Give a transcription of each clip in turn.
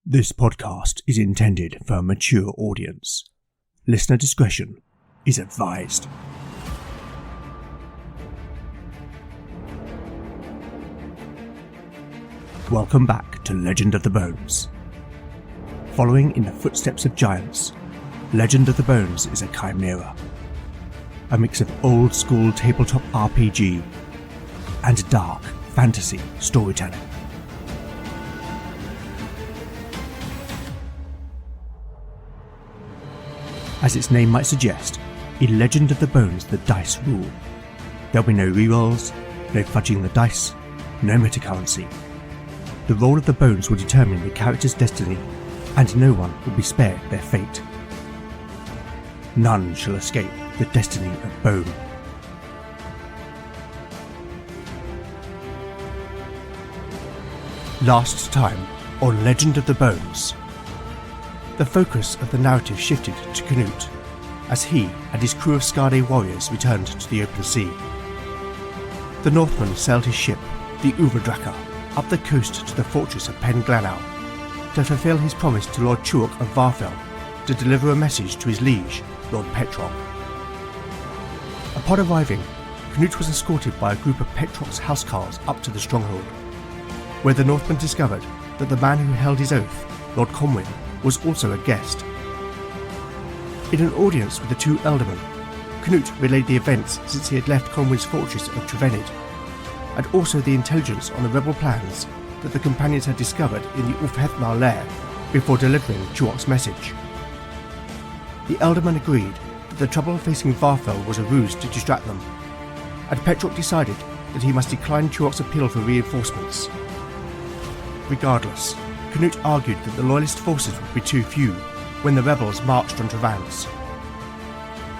This podcast is intended for a mature audience. Listener discretion is advised. Welcome back to Legend of the Bones. Following in the footsteps of giants, Legend of the Bones is a chimera. A mix of old-school tabletop RPG and dark fantasy storytelling. As its name might suggest, in Legend of the Bones the dice rule. There'll be no rerolls, no fudging the dice, no metacurrency. The roll of the bones will determine the character's destiny, and no one will be spared their fate. None shall escape the destiny of bone. Last time on Legend of the Bones. The focus of the narrative shifted to Canute, as he and his crew of Skade warriors returned to the open sea. The Northman sailed his ship, the Uvadraka, up the coast to the fortress of Penmelkeyn to fulfill his promise to Lord Chuok of Varfell to deliver a message to his liege, Lord Petrock. Upon arriving, Canute was escorted by a group of Petrock's housecarls up to the stronghold, where the Northman discovered that the man who held his oath, Lord Comwyn, was also a guest. In an audience with the two ealdormen, Canute relayed the events since he had left Comwyn's fortress of Trevenid, and also the intelligence on the rebel plans that the companions had discovered in the Ulfhethmar lair before delivering Chuok's message. The ealdorman agreed that the trouble facing Varfell was a ruse to distract them, and Petrock decided that he must decline Chuok's appeal for reinforcements. Regardless, Canute argued that the loyalist forces would be too few when the rebels marched on Trevance.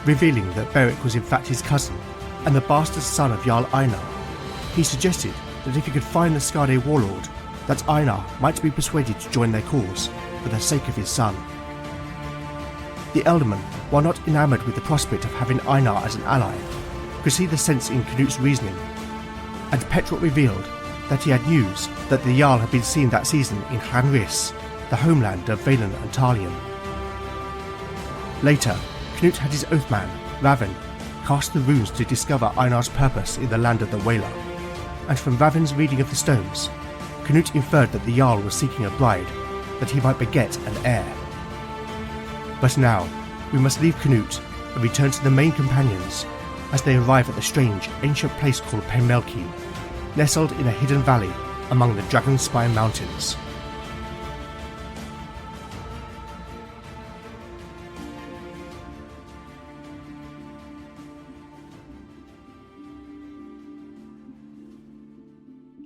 Revealing that Beric was in fact his cousin and the bastard son of Jarl Einar, he suggested that if he could find the Skade warlord, that Einar might be persuaded to join their cause for the sake of his son. The ealdorman, while not enamoured with the prospect of having Einar as an ally, could see the sense in Canute's reasoning, and Petrock revealed that he had news that the Jarl had been seen that season in Llanrhys, the homeland of Vaelin and Talion. Later, Canute had his oathman, Raven, cast the runes to discover Einar's purpose in the land of the Wailer, and from Raven's reading of the stones, Canute inferred that the Jarl was seeking a bride, that he might beget an heir. But now, we must leave Canute and return to the main companions as they arrive at the strange, ancient place called Penmelkeyn, nestled in a hidden valley among the Dragonspire Mountains.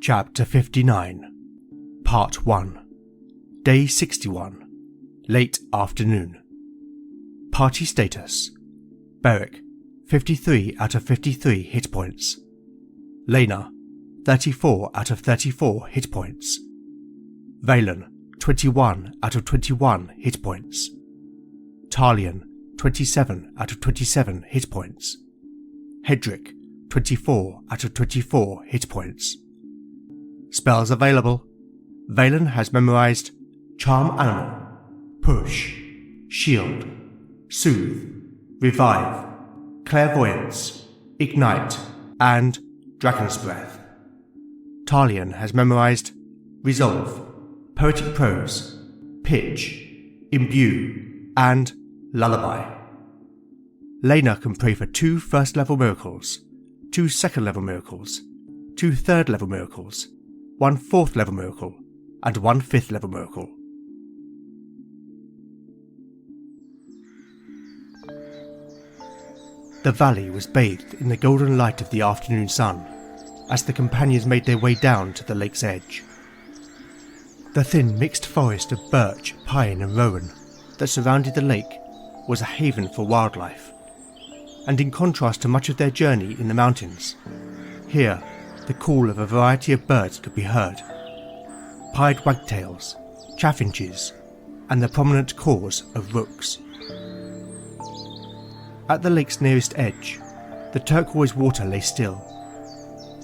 Chapter 59, Part 1, Day 61, Late Afternoon. Party status: Beric, 53 out of 53 hit points. Lena, 34 out of 34 hit points. Vaelin, 21 out of 21 hit points. Talion, 27 out of 27 hit points. Hedrick, 24 out of 24 hit points. Spells available: Vaelin has memorized Charm Animal, Push, Shield, Soothe, Revive, Clairvoyance, Ignite, and Dragon's Breath. Talion has memorized Resolve, Poetic Prose, Pitch, Imbue, and Lullaby. Lena can pray for 2 first-level miracles, 2 second-level miracles, 2 third-level miracles, 1 fourth-level miracle, and 1 fifth-level miracle. The valley was bathed in the golden light of the afternoon sun as the companions made their way down to the lake's edge. The thin mixed forest of birch, pine and rowan that surrounded the lake was a haven for wildlife, and in contrast to much of their journey in the mountains, here the call of a variety of birds could be heard: pied wagtails, chaffinches, and the prominent caws of rooks. At the lake's nearest edge, the turquoise water lay still,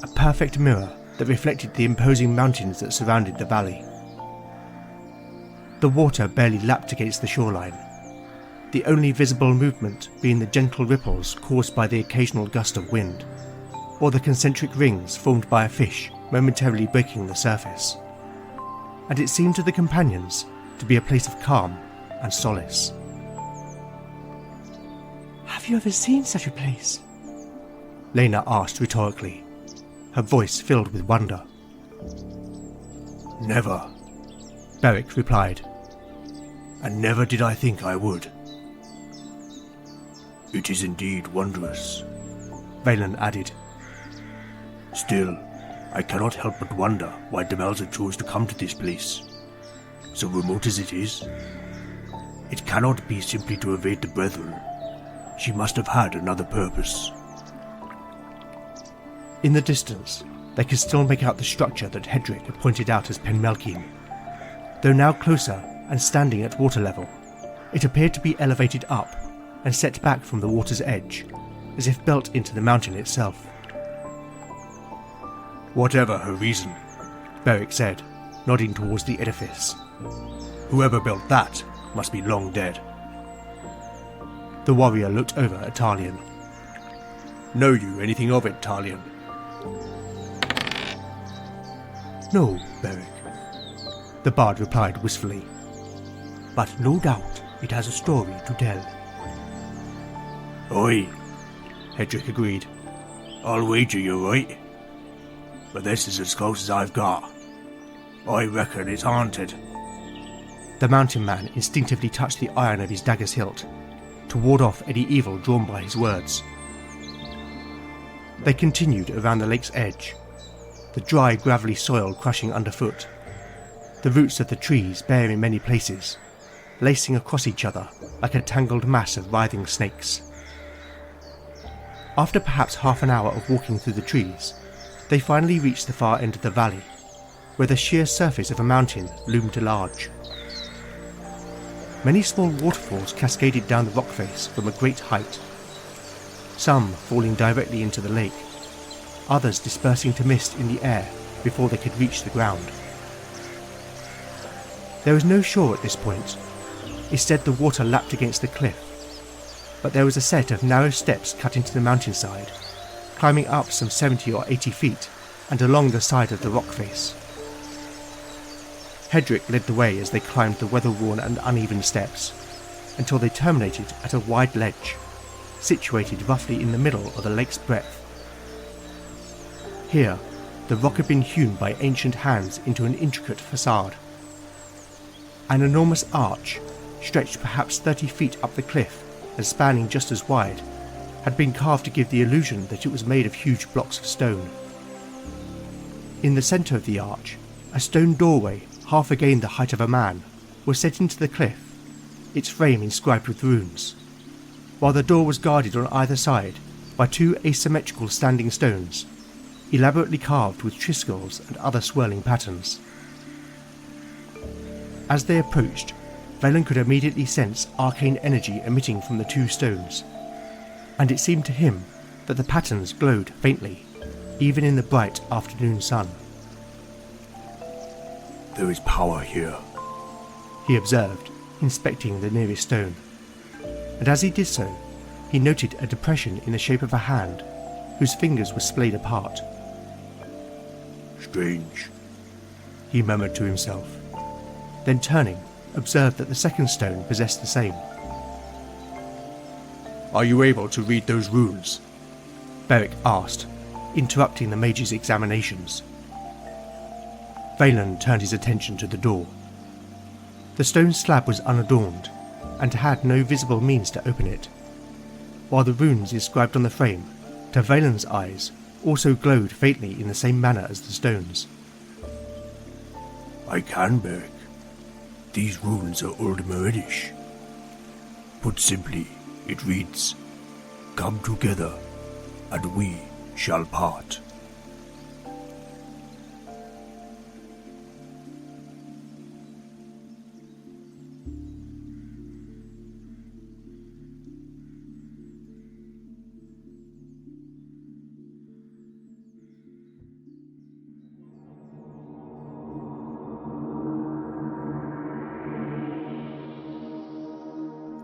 a perfect mirror that reflected the imposing mountains that surrounded the valley. The water barely lapped against the shoreline, the only visible movement being the gentle ripples caused by the occasional gust of wind, or the concentric rings formed by a fish momentarily breaking the surface. And it seemed to the companions to be a place of calm and solace. "Have you ever seen such a place?" Lena asked rhetorically, her voice filled with wonder. "Never," Beric replied. "and never did I think I would." "It is indeed wondrous," Valen added. "Still, I cannot help but wonder why Demelza chose to come to this place. So remote as it is, it cannot be simply to evade the Brethren. She must have had another purpose." In the distance, they could still make out the structure that Hedrick had pointed out as Penmelkeyn. Though now closer and standing at water level, it appeared to be elevated up and set back from the water's edge, as if built into the mountain itself. "Whatever her reason," Beric said, nodding towards the edifice, "whoever built that must be long dead." The warrior looked over at Talion. "Know you anything of it, Talion?" "No, Beric," the bard replied wistfully, "but no doubt it has a story to tell." "Oi," Hedrick agreed. "I'll wager you're right. But this is as close as I've got. I reckon it's haunted." The mountain man instinctively touched the iron of his dagger's hilt to ward off any evil drawn by his words. They continued around the lake's edge, the dry gravelly soil crushing underfoot, the roots of the trees bare in many places, lacing across each other like a tangled mass of writhing snakes. After perhaps half an hour of walking through the trees, they finally reached the far end of the valley, where the sheer surface of a mountain loomed large. Many small waterfalls cascaded down the rock face from a great height, some falling directly into the lake, others dispersing to mist in the air before they could reach the ground. There was no shore at this point. Instead, the water lapped against the cliff, but there was a set of narrow steps cut into the mountainside, climbing up some 70 or 80 feet and along the side of the rock face. Hedrick led the way as they climbed the weather-worn and uneven steps, until they terminated at a wide ledge, situated roughly in the middle of the lake's breadth. Here, the rock had been hewn by ancient hands into an intricate facade. An enormous arch, stretched perhaps 30 feet up the cliff and spanning just as wide, had been carved to give the illusion that it was made of huge blocks of stone. In the centre of the arch, a stone doorway, half again the height of a man, was set into the cliff, its frame inscribed with runes, while the door was guarded on either side by two asymmetrical standing stones, elaborately carved with triskells and other swirling patterns. As they approached, Valen could immediately sense arcane energy emitting from the two stones, and it seemed to him that the patterns glowed faintly, even in the bright afternoon sun. "There is power here," he observed, inspecting the nearest stone, and as he did so, he noted a depression in the shape of a hand, whose fingers were splayed apart. "Strange," he murmured to himself, then turning, observed that the second stone possessed the same. "Are you able to read those runes?" Beric asked, interrupting the mage's examinations. Valen turned his attention to the door. The stone slab was unadorned, and had no visible means to open it, while the runes inscribed on the frame, to Valen's eyes, also glowed faintly in the same manner as the stones. "I can, Beric. These runes are Old Meridish. Put simply, it reads, 'Come together, and we shall part.'"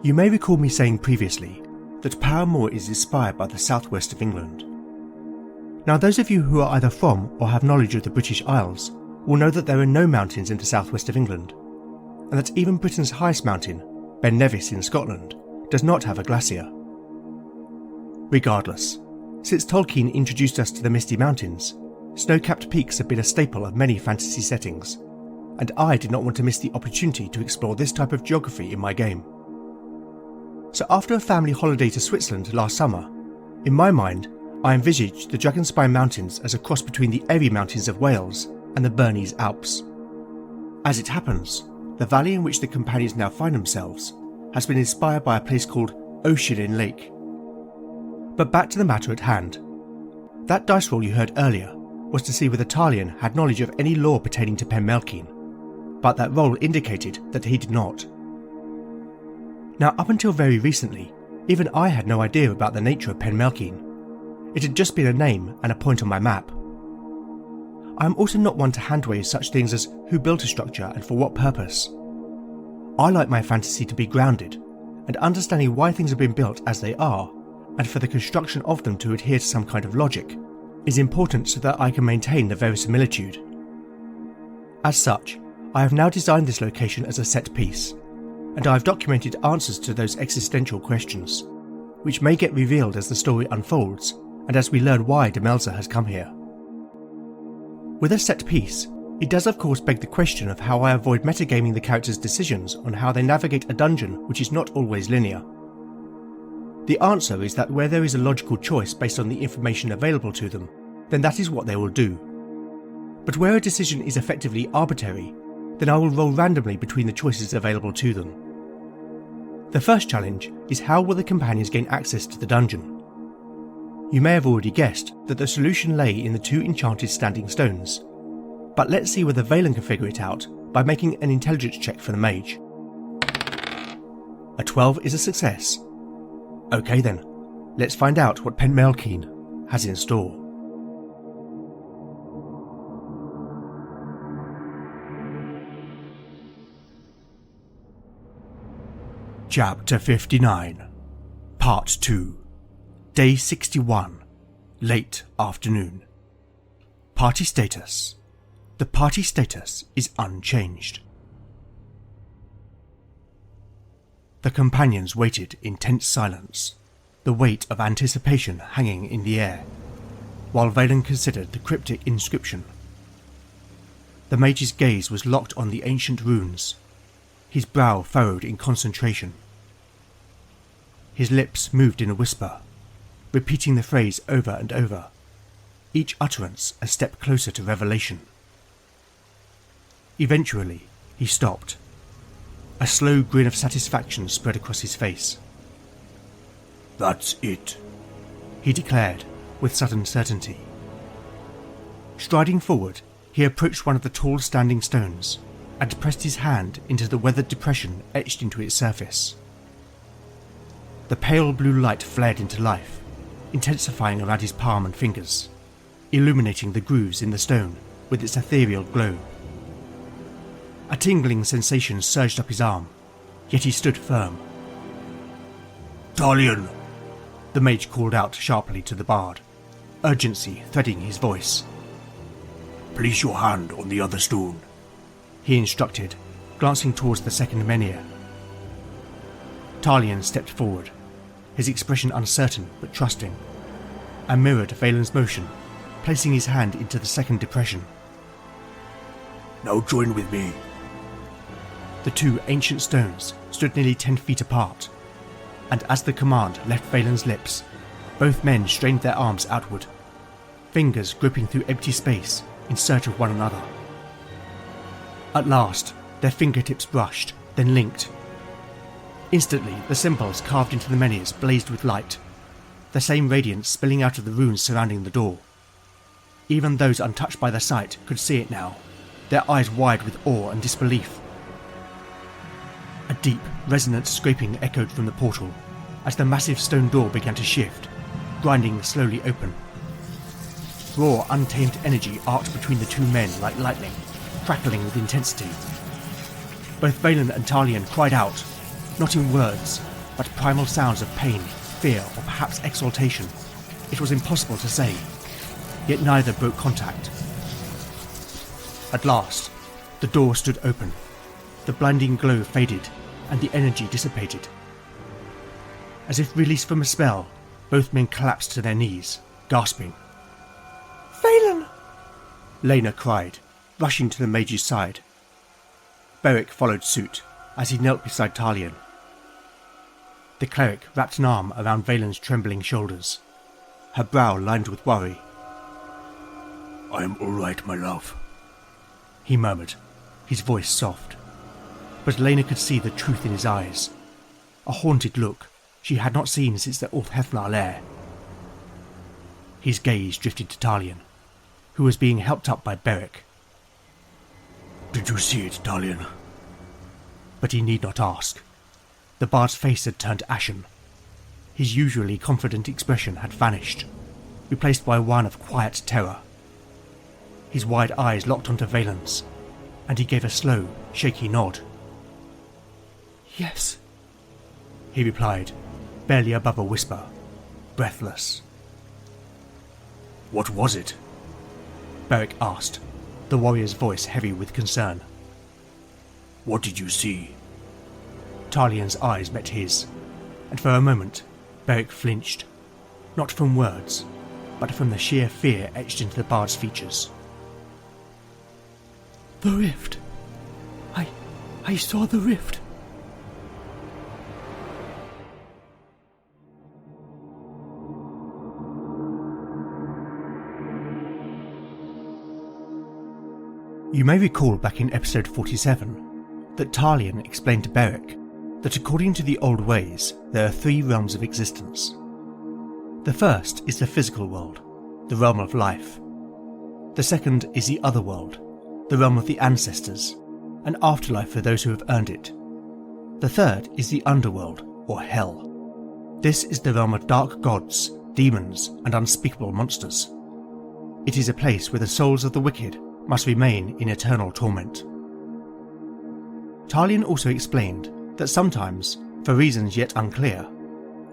You may recall me saying previously that Paramore is inspired by the southwest of England. Now those of you who are either from or have knowledge of the British Isles will know that there are no mountains in the southwest of England, and that even Britain's highest mountain, Ben Nevis in Scotland, does not have a glacier. Regardless, since Tolkien introduced us to the Misty Mountains, snow-capped peaks have been a staple of many fantasy settings, and I did not want to miss the opportunity to explore this type of geography in my game. So after a family holiday to Switzerland last summer, in my mind I envisaged the Dragonspire Mountains as a cross between the Erie Mountains of Wales and the Bernese Alps. As it happens, the valley in which the companions now find themselves has been inspired by a place called Ocean Lake. But back to the matter at hand. That dice roll you heard earlier was to see whether Talion had knowledge of any lore pertaining to Penmelkeyn, but that roll indicated that he did not. Now up until very recently, even I had no idea about the nature of Penmelkeyn. It had just been a name and a point on my map. I am also not one to handwave such things as who built a structure and for what purpose. I like my fantasy to be grounded, and understanding why things have been built as they are, and for the construction of them to adhere to some kind of logic, is important so that I can maintain the verisimilitude. As such, I have now designed this location as a set piece, and I have documented answers to those existential questions, which may get revealed as the story unfolds and as we learn why Demelza has come here. With a set piece, it does of course beg the question of how I avoid metagaming the characters' decisions on how they navigate a dungeon which is not always linear. The answer is that where there is a logical choice based on the information available to them, then that is what they will do. But where a decision is effectively arbitrary, then I will roll randomly between the choices available to them. The first challenge is how will the companions gain access to the dungeon? You may have already guessed that the solution lay in the 2 enchanted standing stones, but let's see whether Valen can figure it out by making an intelligence check for the mage. A 12 is a success. Okay then, let's find out what Penmelkeyn has in store. Chapter 59, Part 2, Day 61, Late Afternoon. Party status. The party status is unchanged. The companions waited in tense silence, the weight of anticipation hanging in the air, while Valen considered the cryptic inscription. The mage's gaze was locked on the ancient runes, his brow furrowed in concentration. His lips moved in a whisper, repeating the phrase over and over, each utterance a step closer to revelation. Eventually, he stopped. A slow grin of satisfaction spread across his face. "That's it," he declared with sudden certainty. Striding forward, he approached one of the tall standing stones and pressed his hand into the weathered depression etched into its surface. The pale blue light flared into life, intensifying around his palm and fingers, illuminating the grooves in the stone with its ethereal glow. A tingling sensation surged up his arm, yet he stood firm. "Talion!" the mage called out sharply to the bard, urgency threading his voice. "Place your hand on the other stone," he instructed, glancing towards the second menhir. Talion stepped forward, his expression uncertain but trusting, and mirrored Valen's motion, placing his hand into the second depression. "Now join with me." The 2 ancient stones stood nearly 10 feet apart, and as the command left Valen's lips, both men strained their arms outward, fingers gripping through empty space in search of one another. At last, their fingertips brushed, then linked. Instantly, the symbols carved into the menhirs blazed with light, the same radiance spilling out of the runes surrounding the door. Even those untouched by the sight could see it now, their eyes wide with awe and disbelief. A deep, resonant scraping echoed from the portal as the massive stone door began to shift, grinding slowly open. Raw, untamed energy arced between the 2 men like lightning, crackling with intensity. Both Valen and Talion cried out, not in words, but primal sounds of pain, fear, or perhaps exultation. It was impossible to say, yet neither broke contact. At last, the door stood open. The blinding glow faded, and the energy dissipated. As if released from a spell, both men collapsed to their knees, gasping. Valen! Lena cried, rushing to the mage's side. Beric followed suit, as he knelt beside Talion. The cleric wrapped an arm around Valen's trembling shoulders, her brow lined with worry. "I am all right, my love," he murmured, his voice soft. But Lena could see the truth in his eyes, a haunted look she had not seen since the Ulfhethnar lair. His gaze drifted to Talion, who was being helped up by Beric. "Did you see it, Talion?" But he need not ask. The bard's face had turned ashen. His usually confident expression had vanished, replaced by one of quiet terror. His wide eyes locked onto Valen's, and he gave a slow, shaky nod. Yes, he replied, barely above a whisper, breathless. "What was it?" Beric asked, the warrior's voice heavy with concern. "What did you see?" Talion's eyes met his, and for a moment Beric flinched, not from words, but from the sheer fear etched into the bard's features. the rift. I saw the rift. You may recall back in episode 47 that Talion explained to Beric that according to the old ways there are 3 realms of existence. The first is the physical world, the realm of life. The second is the other world, the realm of the ancestors, an afterlife for those who have earned it. The third is the underworld, or hell. This is the realm of dark gods, demons, and unspeakable monsters. It is a place where the souls of the wicked must remain in eternal torment. Talion also explained that sometimes, for reasons yet unclear,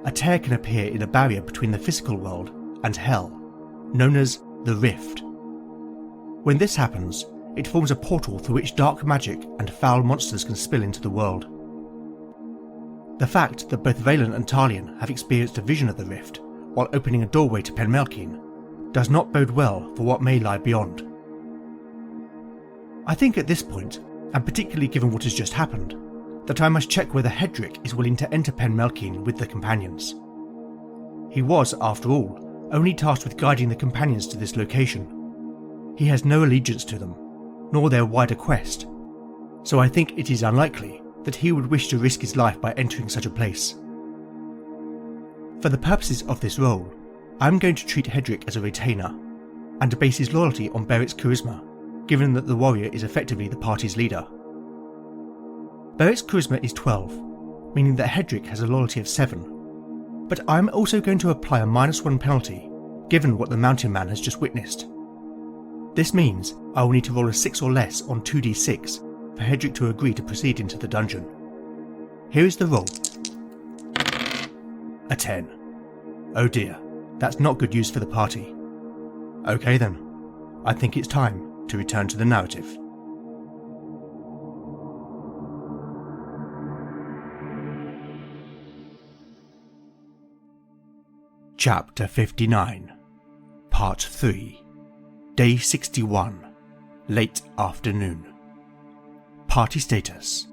a tear can appear in a barrier between the physical world and hell, known as the Rift. When this happens, it forms a portal through which dark magic and foul monsters can spill into the world. The fact that both Valen and Talion have experienced a vision of the Rift while opening a doorway to Penmelkeyn does not bode well for what may lie beyond. I think at this point, and particularly given what has just happened, that I must check whether Hedrick is willing to enter Penmelkeyn with the companions. He was, after all, only tasked with guiding the companions to this location. He has no allegiance to them, nor their wider quest, so I think it is unlikely that he would wish to risk his life by entering such a place. For the purposes of this role, I am going to treat Hedrick as a retainer, and to base his loyalty on Beric's charisma, given that the warrior is effectively the party's leader. Beric's charisma is 12, meaning that Hedrick has a loyalty of 7, but I am also going to apply a -1 penalty, given what the mountain man has just witnessed. This means I will need to roll a 6 or less on 2d6 for Hedrick to agree to proceed into the dungeon. Here is the roll. A 10. Oh dear, that's not good news for the party. Okay then, I think it's time to return to the narrative. Chapter 59, Part 3, Day 61, Late Afternoon. Party status.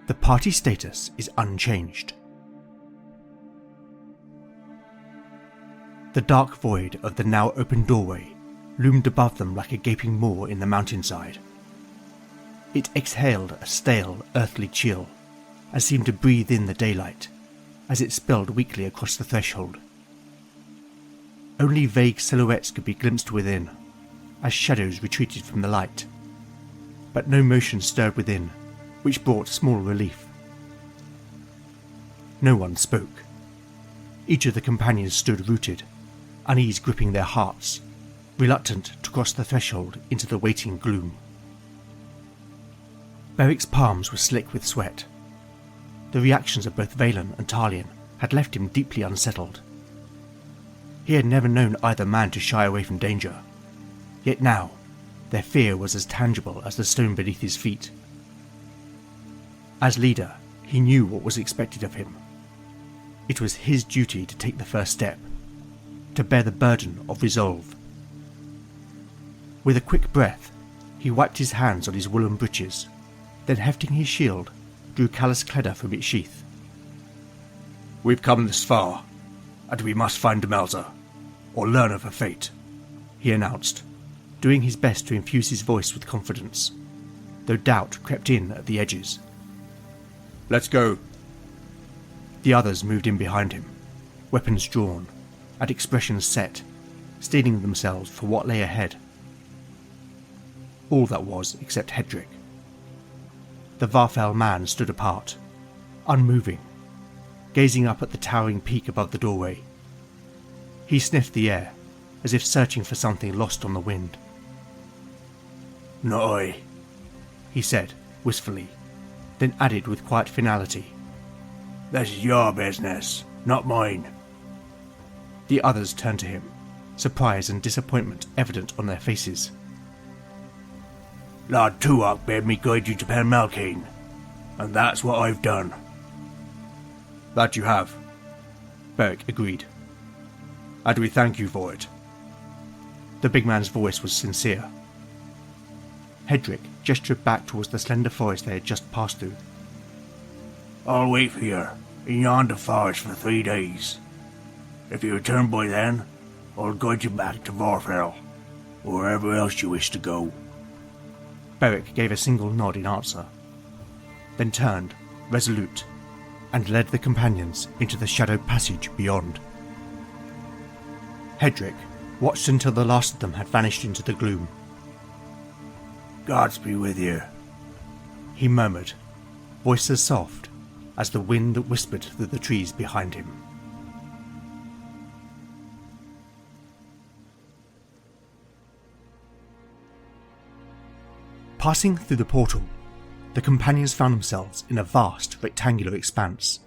The party status is unchanged. The dark void of the now open doorway loomed above them like a gaping maw in the mountainside. It exhaled a stale, earthly chill, and seemed to breathe in the daylight, as it spilled weakly across the threshold. Only vague silhouettes could be glimpsed within, as shadows retreated from the light. But no motion stirred within, which brought small relief. No one spoke. Each of the companions stood rooted, unease gripping their hearts, reluctant to cross the threshold into the waiting gloom. Beric's palms were slick with sweat. the reactions of both Valen and Talion had left him deeply unsettled. He had never known either man to shy away from danger, yet now their fear was as tangible as the stone beneath his feet. As leader, he knew what was expected of him. It was his duty to take the first step, to bear the burden of resolve. With a quick breath, he wiped his hands on his woolen breeches, then hefting his shield, drew Callous Cledder from its sheath. "We've come this far, and we must find Demelza, or learn of her fate," he announced, doing his best to infuse his voice with confidence, though doubt crept in at the edges. "Let's go." The others moved in behind him, weapons drawn, and expressions set, steeling themselves for what lay ahead. All that was except Hedrick. The Varfell man stood apart, unmoving, gazing up at the towering peak above the doorway. He sniffed the air, as if searching for something lost on the wind. "Not I," he said, wistfully, then added with quiet finality, "This is your business, not mine." The others turned to him, surprise and disappointment evident on their faces. "Lord Tuok bade me guide you to Penmelkeyn, and that's what I've done." "That you have," Beric agreed. "And we thank you for it." The big man's voice was sincere. Hedrick gestured back towards the slender forest they had just passed through. "I'll wait for you in yonder forest for 3 days. If you return by then, I'll guide you back to Varfell, or wherever else you wish to go." Beric gave a single nod in answer, then turned, resolute, and led the companions into the shadowed passage beyond. Hedrick watched until the last of them had vanished into the gloom. "Gods be with you," he murmured, voice as soft as the wind that whispered through the trees behind him. Passing through the portal, the companions found themselves in a vast rectangular expanse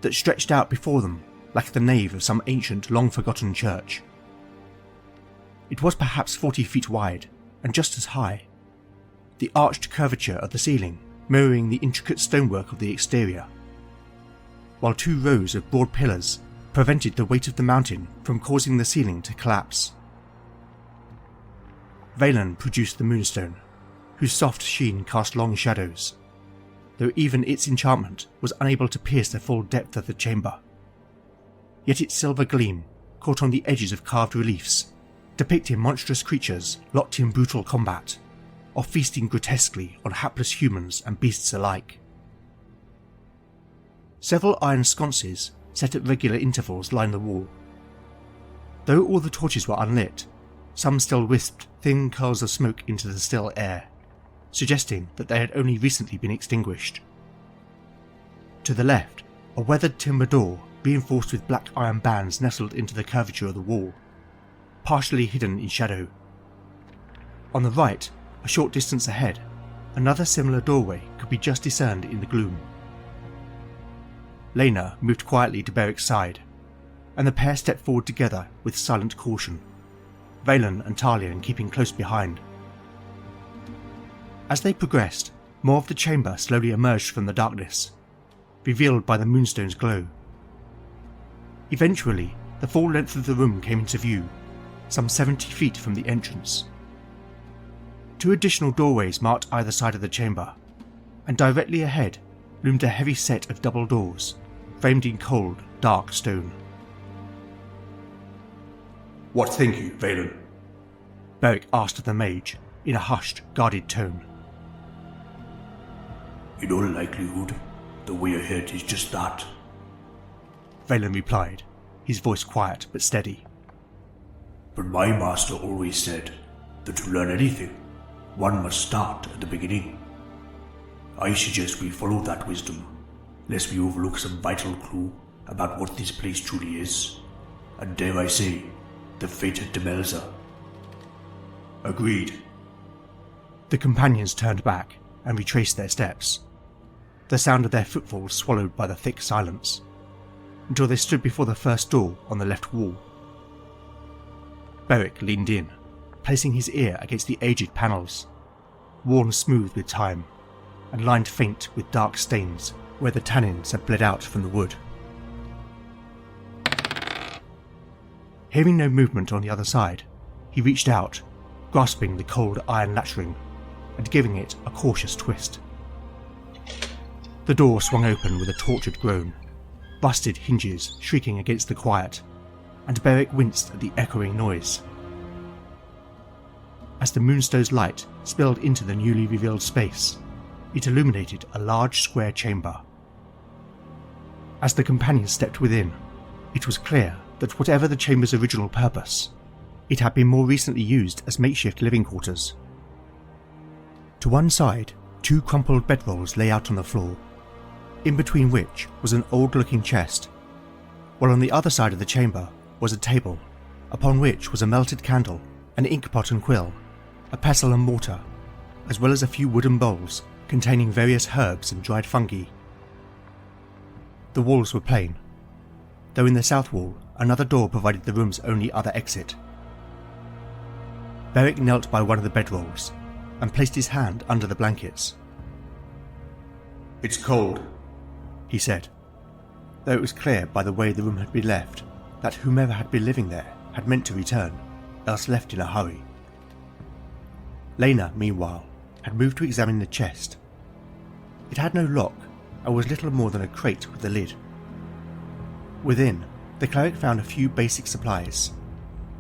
that stretched out before them like the nave of some ancient, long-forgotten church. It was perhaps 40 feet wide and just as high, the arched curvature of the ceiling mirroring the intricate stonework of the exterior, while 2 rows of broad pillars prevented the weight of the mountain from causing the ceiling to collapse. Valen produced the moonstone, whose soft sheen cast long shadows, though even its enchantment was unable to pierce the full depth of the chamber. Yet its silver gleam caught on the edges of carved reliefs, depicting monstrous creatures locked in brutal combat, or feasting grotesquely on hapless humans and beasts alike. Several iron sconces set at regular intervals lined the wall. Though all the torches were unlit, some still wisped thin curls of smoke into the still air, suggesting that they had only recently been extinguished. To the left, a weathered timber door reinforced with black iron bands nestled into the curvature of the wall, partially hidden in shadow. On the right, a short distance ahead, another similar doorway could be just discerned in the gloom. Lena moved quietly to Beric's side, and the pair stepped forward together with silent caution, Valen and Talion keeping close behind. As they progressed, more of the chamber slowly emerged from the darkness, revealed by the moonstone's glow. Eventually, the full length of the room came into view, some 70 feet from the entrance. 2 additional doorways marked either side of the chamber, and directly ahead loomed a heavy set of double doors, framed in cold, dark stone. "What think you, Valen?" Beric asked of the mage, in a hushed, guarded tone. "In all likelihood, the way ahead is just that," Valen replied, his voice quiet but steady. "But my master always said that to learn anything, one must start at the beginning. I suggest we follow that wisdom, lest we overlook some vital clue about what this place truly is, and dare I say, the fate of Demelza." "Agreed." The companions turned back and retraced their steps. the sound of their footfalls swallowed by the thick silence, until they stood before the first door on the left wall. Beric leaned in, placing his ear against the aged panels, worn smooth with time, and lined faint with dark stains where the tannins had bled out from the wood. Hearing no movement on the other side, he reached out, grasping the cold iron latching and giving it a cautious twist. The door swung open with a tortured groan, busted hinges shrieking against the quiet, and Beric winced at the echoing noise. As the moonstone's light spilled into the newly revealed space, it illuminated a large square chamber. As the companions stepped within, it was clear that whatever the chamber's original purpose, it had been more recently used as makeshift living quarters. To one side, 2 crumpled bedrolls lay out on the floor, in between which was an old-looking chest, while on the other side of the chamber was a table, upon which was a melted candle, an inkpot and quill, a pestle and mortar, as well as a few wooden bowls containing various herbs and dried fungi. The walls were plain, though in the south wall another door provided the room's only other exit. Beric knelt by one of the bedrolls and placed his hand under the blankets. "It's cold," he said, though it was clear by the way the room had been left that whomever had been living there had meant to return, else left in a hurry. Lena, meanwhile, had moved to examine the chest. It had no lock and was little more than a crate with a lid. Within, the cleric found a few basic supplies,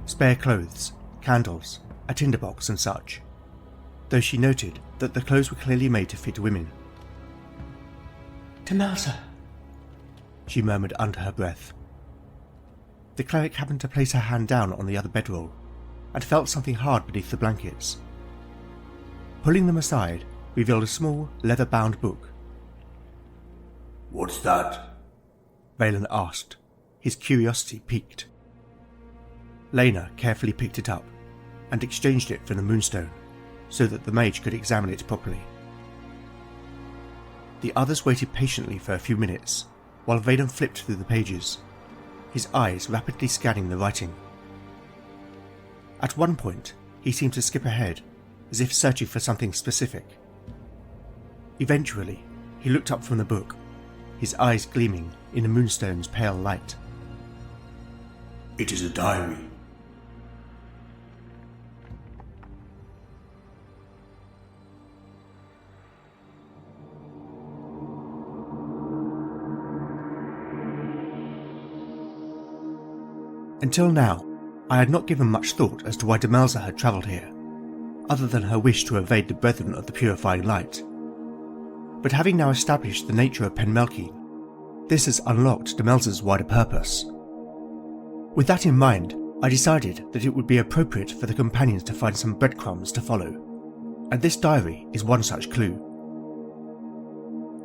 spare clothes, candles, a tinderbox and such, though she noted that the clothes were clearly made to fit women. Demelza, she murmured under her breath. The cleric happened to place her hand down on the other bedroll and felt something hard beneath the blankets. Pulling them aside, revealed a small, leather-bound book. "What's that?" Valen asked, his curiosity piqued. Lena carefully picked it up and exchanged it for the moonstone so that the mage could examine it properly. The others waited patiently for a few minutes while Valen flipped through the pages, his eyes rapidly scanning the writing. At one point, he seemed to skip ahead, as if searching for something specific. Eventually, he looked up from the book, his eyes gleaming in the moonstone's pale light. "It is a diary." Until now, I had not given much thought as to why Demelza had travelled here, other than her wish to evade the Brethren of the Purifying Light. But having now established the nature of Penmelkeyn, this has unlocked Demelza's wider purpose. With that in mind, I decided that it would be appropriate for the companions to find some breadcrumbs to follow, and this diary is one such clue.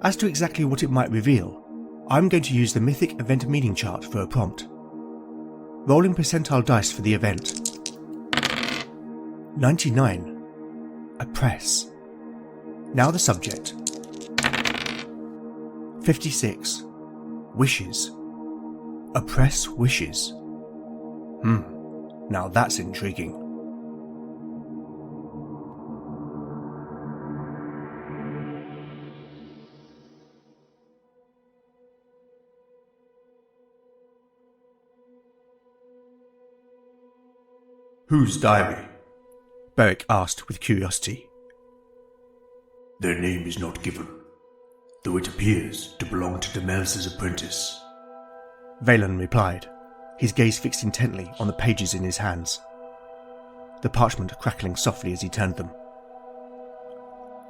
As to exactly what it might reveal, I'm going to use the Mythic Event Meaning chart for a prompt. Rolling percentile dice for the event. 99. Oppress. Now the subject. 56. Wishes. Oppress wishes. Now that's intriguing. "Whose diary?" Beric asked with curiosity. "Their name is not given, though it appears to belong to Demelza's apprentice." Valen replied, his gaze fixed intently on the pages in his hands, the parchment crackling softly as he turned them.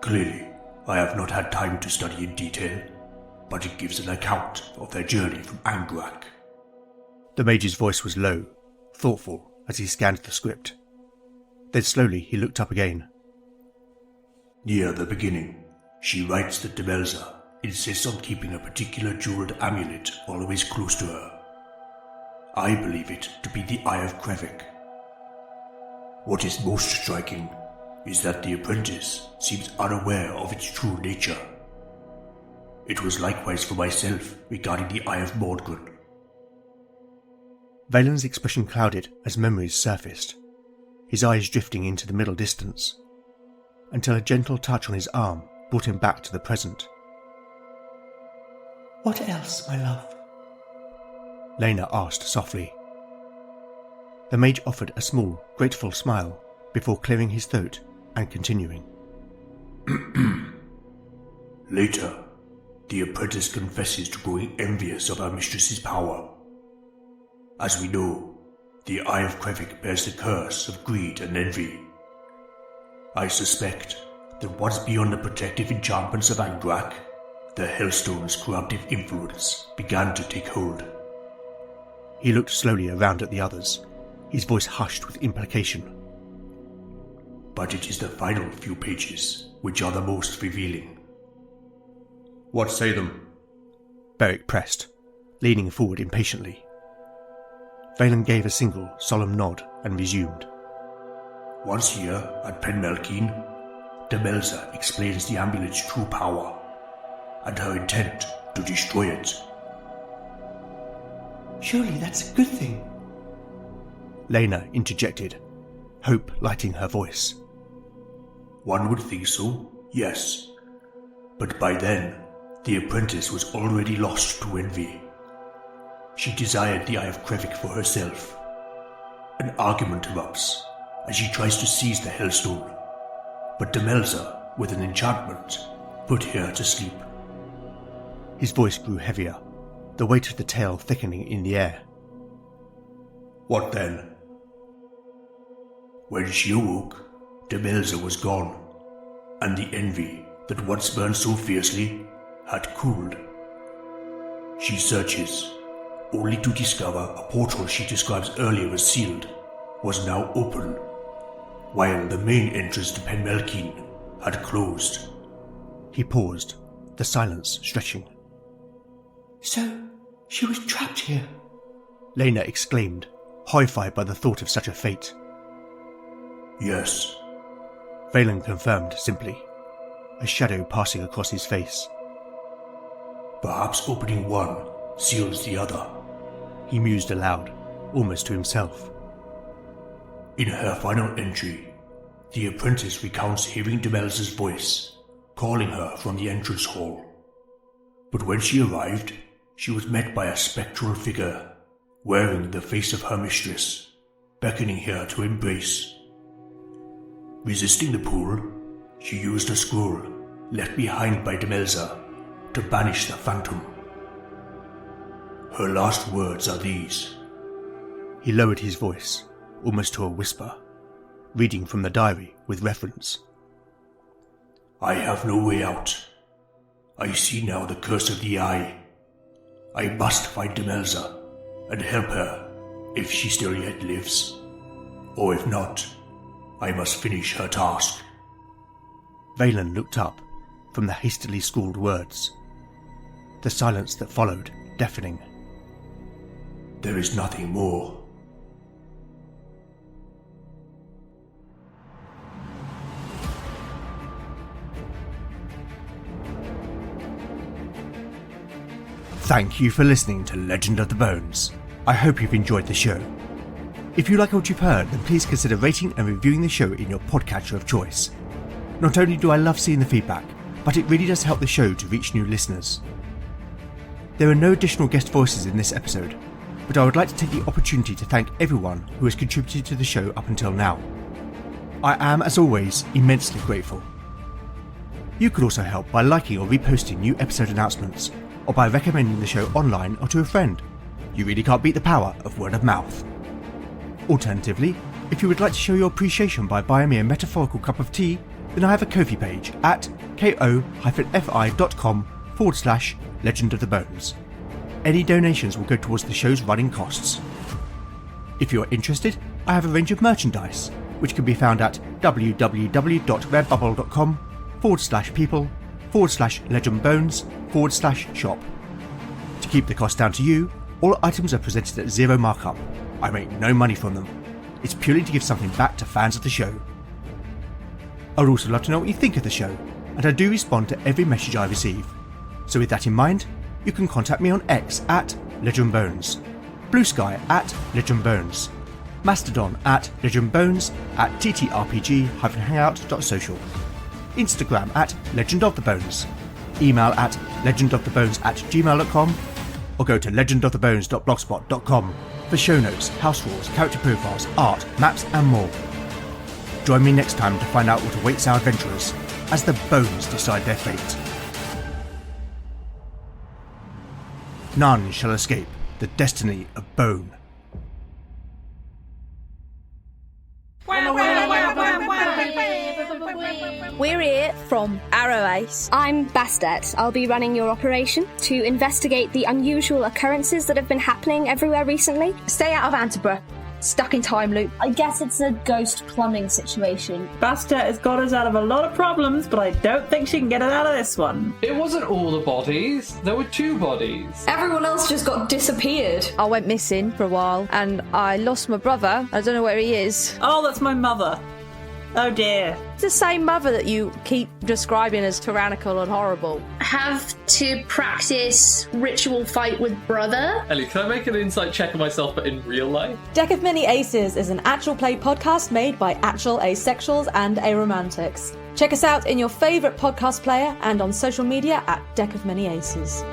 "Clearly, I have not had time to study in detail, but it gives an account of their journey from Angrak." The mage's voice was low, thoughtful, as he scanned the script. Then slowly he looked up again. "Near the beginning, she writes that Demelza insists on keeping a particular jeweled amulet always close to her. I believe it to be the Eye of Krevik. What is most striking is that the apprentice seems unaware of its true nature. It was likewise for myself regarding the Eye of Mordgren. Valen's expression clouded as memories surfaced, his eyes drifting into the middle distance, until a gentle touch on his arm brought him back to the present. What else, my love? Lena asked softly. The mage offered a small, grateful smile before clearing his throat and continuing. Later, the apprentice confesses to growing envious of our mistress's power. As we know, the Eye of Krevik bears the curse of greed and envy. I suspect that once beyond the protective enchantments of Angrak, the Hellstone's corruptive influence began to take hold. He looked slowly around at the others, his voice hushed with implication. But it is the final few pages which are the most revealing. What say them? Beric pressed, leaning forward impatiently. Valen gave a single, solemn nod and resumed. Once here, at Penmelkeyn, Demelza explains the amulet's true power, and her intent to destroy it. Surely that's a good thing. Lena interjected, hope lighting her voice. One would think so, yes. But by then, the apprentice was already lost to envy. She desired the Eye of Krevik for herself. An argument erupts as she tries to seize the Hellstone, but Demelza, with an enchantment, put her to sleep. His voice grew heavier, the weight of the tale thickening in the air. What then? When she awoke, Demelza was gone, and the envy that once burned so fiercely had cooled. She searches, only to discover a portal she describes earlier as sealed was now open, while the main entrance to Penmelkeyn had closed. He paused, the silence stretching. So, she was trapped here? Lena exclaimed, horrified by the thought of such a fate. Yes. Valen confirmed simply, a shadow passing across his face. Perhaps opening one seals the other, he mused aloud, almost to himself. In her final entry, the apprentice recounts hearing Demelza's voice, calling her from the entrance hall. But when she arrived, she was met by a spectral figure, wearing the face of her mistress, beckoning her to embrace. Resisting the pull, she used a scroll left behind by Demelza to banish the phantom. Her last words are these. He lowered his voice, almost to a whisper, reading from the diary with reference. I have no way out. I see now the curse of the Eye. I must find Demelza and help her if she still yet lives. Or if not, I must finish her task. Valen looked up from the hastily scrawled words. The silence that followed, deafening. There is nothing more. Thank you for listening to Legend of the Bones. I hope you've enjoyed the show. If you like what you've heard, then please consider rating and reviewing the show in your podcatcher of choice. Not only do I love seeing the feedback, but it really does help the show to reach new listeners. There are no additional guest voices in this episode, but I would like to take the opportunity to thank everyone who has contributed to the show up until now. I am, as always, immensely grateful. You could also help by liking or reposting new episode announcements, or by recommending the show online or to a friend. You really can't beat the power of word of mouth. Alternatively, if you would like to show your appreciation by buying me a metaphorical cup of tea, then I have a Ko-fi page at ko-fi.com/Legend of the Bones. Any donations will go towards the show's running costs. If you're interested, I have a range of merchandise, which can be found at www.redbubble.com/people/legendbones/shop. To keep the cost down to you, all items are presented at zero markup. I make no money from them. It's purely to give something back to fans of the show. I'd also love to know what you think of the show, and I do respond to every message I receive. So with that in mind, you can contact me on X at legendbones, Blue Sky at legendbones, Mastodon at legendbones, at ttrpg-hangout.social, Instagram at legendofthebones, email at legendofthebones@gmail.com, or go to legendofthebones.blogspot.com for show notes, house rules, character profiles, art, maps and more. Join me next time to find out what awaits our adventurers as the bones decide their fate. None shall escape the destiny of bone. We're here from Arrow Ace. I'm Bastet. I'll be running your operation to investigate the unusual occurrences that have been happening everywhere recently. Stay out of Antiborough. Stuck in time loop. I guess it's a ghost plumbing situation. Bastet has got us out of a lot of problems, but I don't think she can get us out of this one. It wasn't all the bodies. There were 2 bodies. Everyone else just got disappeared. I went missing for a while, and I lost my brother. I don't know where he is. Oh, that's my mother. Oh dear. It's the same mother that you keep describing as tyrannical and horrible. Have to practice ritual fight with brother. Ellie, can I make an insight check of myself, but in real life? Deck of Many Aces is an actual play podcast made by actual asexuals and aromantics. Check us out in your favourite podcast player and on social media at Deck of Many Aces.